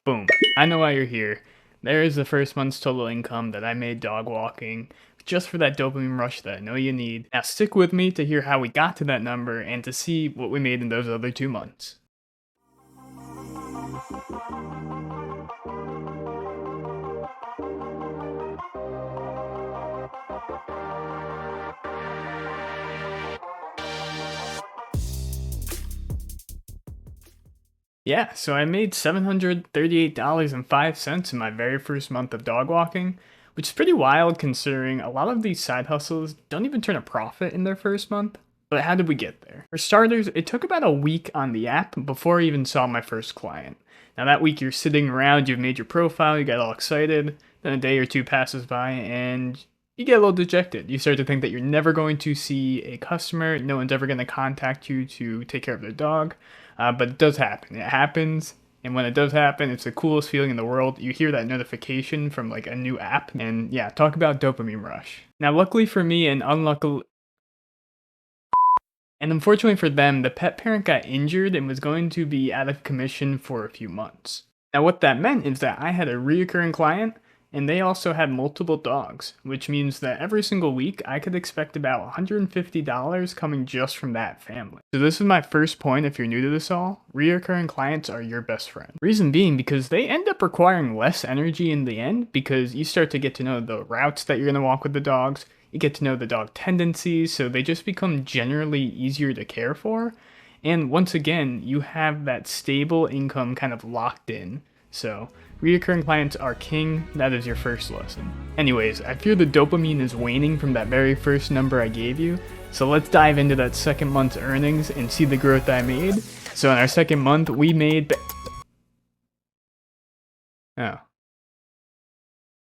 Boom. I know why you're here. There is the first month's total income that I made dog walking, just for that dopamine rush that I know you need. Now stick with me to hear how we got to that number and to see what we made in those other 2 months. Yeah, so I made $738.05 in my very first month of dog walking, which is pretty wild considering a lot of these side hustles don't even turn a profit in their first month. But how did we get there? For starters, it took about a week on the app before I even saw my first client. Now, that week you're sitting around, you've made your profile, you get all excited, then a day or two passes by, and you get a little dejected. You start to think that you're never going to see a customer, no one's ever going to contact you to take care of their dog. But it does happen. It happens. And when it does happen, it's the coolest feeling in the world. You hear that notification from like a new app. And yeah, talk about dopamine rush. Now, luckily for me and unfortunately for them, the pet parent got injured and was going to be out of commission for a few months. Now, what that meant is that I had a reoccurring client and they also had multiple dogs, which means that every single week I could expect about $150 coming just from that family. So this is my first point if you're new to this all, reoccurring clients are your best friend. Reason being because they end up requiring less energy in the end because you start to get to know the routes that you're going to walk with the dogs, you get to know the dog tendencies, so they just become generally easier to care for. And once again, you have that stable income kind of locked in. So, reoccurring clients are king, that is your first lesson. Anyways, I fear the dopamine is waning from that very first number I gave you, so let's dive into that second month's earnings and see the growth I made. So in our second month, we made... Oh.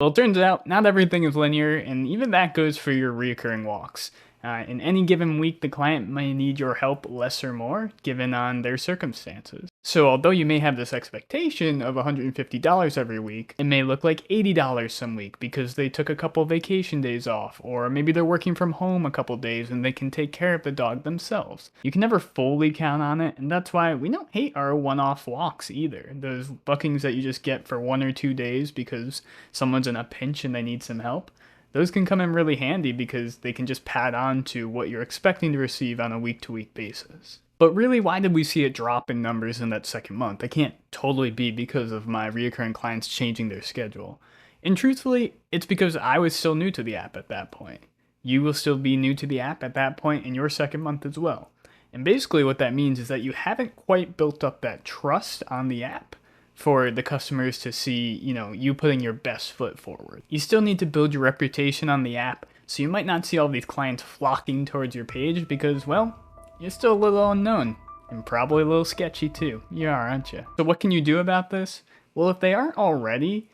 Well, it turns out, not everything is linear, and even that goes for your reoccurring walks. In any given week, the client may need your help less or more, given on their circumstances. So although you may have this expectation of $150 every week, it may look like $80 some week because they took a couple vacation days off, or maybe they're working from home a couple days and they can take care of the dog themselves. You can never fully count on it, and that's why we don't hate our one-off walks either. Those bookings that you just get for 1 or 2 days because someone's in a pinch and they need some help. Those can come in really handy because they can just pad on to what you're expecting to receive on a week-to-week basis. But really, why did we see a drop in numbers in that second month? It can't totally be because of my reoccurring clients changing their schedule. And truthfully, it's because I was still new to the app at that point. You will still be new to the app at that point in your second month as well. And basically what that means is that you haven't quite built up that trust on the app for the customers to see, you putting your best foot forward. You still need to build your reputation on the app, so you might not see all these clients flocking towards your page because, well, you're still a little unknown, and probably a little sketchy too. You are, aren't you? So what can you do about this? Well, if they aren't already,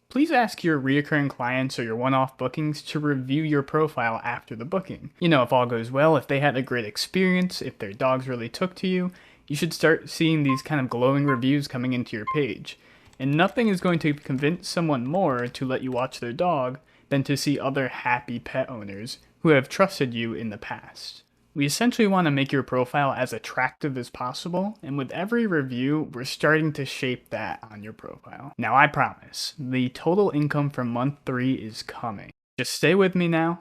please ask your reoccurring clients or your one-off bookings to review your profile after the booking. If all goes well, if they had a great experience, if their dogs really took to you, you should start seeing these kind of glowing reviews coming into your page. And nothing is going to convince someone more to let you watch their dog than to see other happy pet owners who have trusted you in the past. We essentially want to make your profile as attractive as possible, and with every review, we're starting to shape that on your profile. Now I promise, the total income from month 3 is coming. Just stay with me now.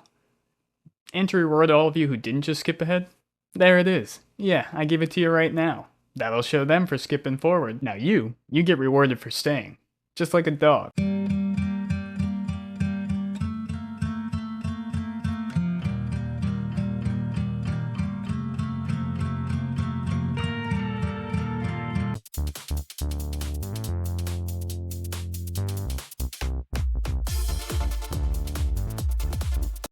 And to reward all of you who didn't just skip ahead, there it is. Yeah, I give it to you right now. That'll show them for skipping forward. Now you get rewarded for staying. Just like a dog.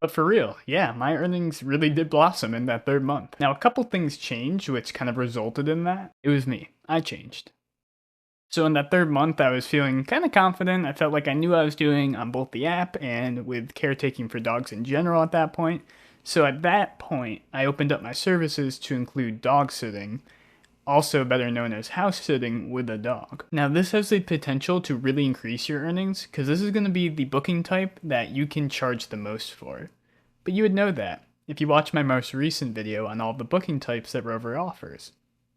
But for real, yeah, my earnings really did blossom in that third month. Now, a couple things changed, which kind of resulted in that. It was me. I changed. So in that third month, I was feeling kind of confident. I felt like I knew what I was doing on both the app and with caretaking for dogs in general at that point. So at that point, I opened up my services to include dog sitting, also better known as house sitting with a dog. Now this has the potential to really increase your earnings because this is going to be the booking type that you can charge the most for. But you would know that if you watch my most recent video on all the booking types that Rover offers.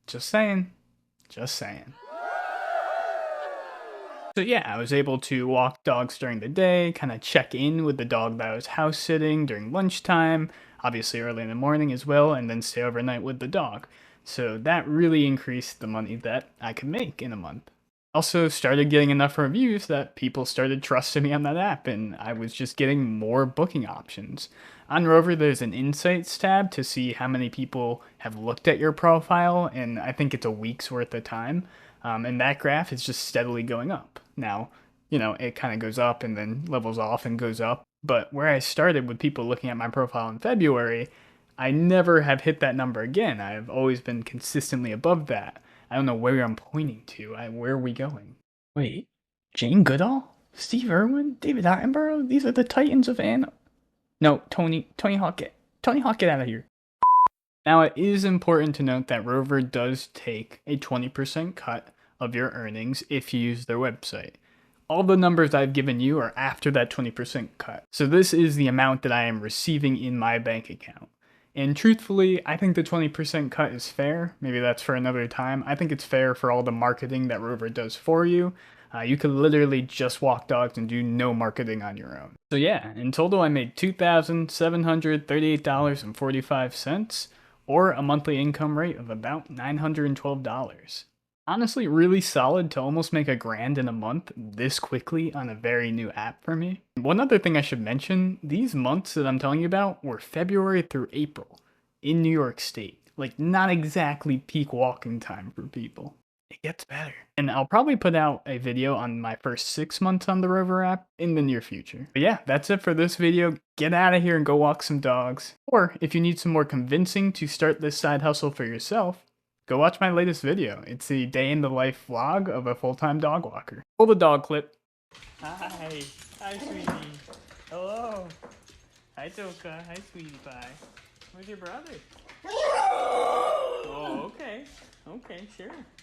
Just saying. Just saying. So yeah, I was able to walk dogs during the day, kind of check in with the dog that I was house sitting during lunchtime, obviously early in the morning as well, and then stay overnight with the dog. So that really increased the money that I could make in a month. Also started getting enough reviews that people started trusting me on that app, and I was just getting more booking options. On Rover, there's an insights tab to see how many people have looked at your profile, and I think it's a week's worth of time. And that graph is just steadily going up. Now, it kind of goes up and then levels off and goes up. But where I started with people looking at my profile in February, I never have hit that number again. I've always been consistently above that. I don't know where I'm pointing to. Where are we going? Wait, Jane Goodall? Steve Irwin? David Attenborough? These are the Titans of Anna. No, Tony Hawk, Tony Hawk, get out of here. Now, it is important to note that Rover does take a 20% cut of your earnings if you use their website. All the numbers I've given you are after that 20% cut. So this is the amount that I am receiving in my bank account. And truthfully, I think the 20% cut is fair. Maybe that's for another time. I think it's fair for all the marketing that Rover does for you. You could literally just walk dogs and do no marketing on your own. So yeah, in total I made $2,738.45, or a monthly income rate of about $912. Honestly, really solid to almost make $1,000 in a month this quickly on a very new app for me. One other thing I should mention, these months that I'm telling you about were February through April in New York State. Like, not exactly peak walking time for people. It gets better. And I'll probably put out a video on my first 6 months on the Rover app in the near future. But yeah, that's it for this video. Get out of here and go walk some dogs. Or if you need some more convincing to start this side hustle for yourself, go watch my latest video. It's a day in the life vlog of a full-time dog walker. Pull the dog clip. Hi. Hi, sweetie. Hello. Hi, Toka. Hi, sweetie pie. Where's your brother? Oh, okay. Okay, sure.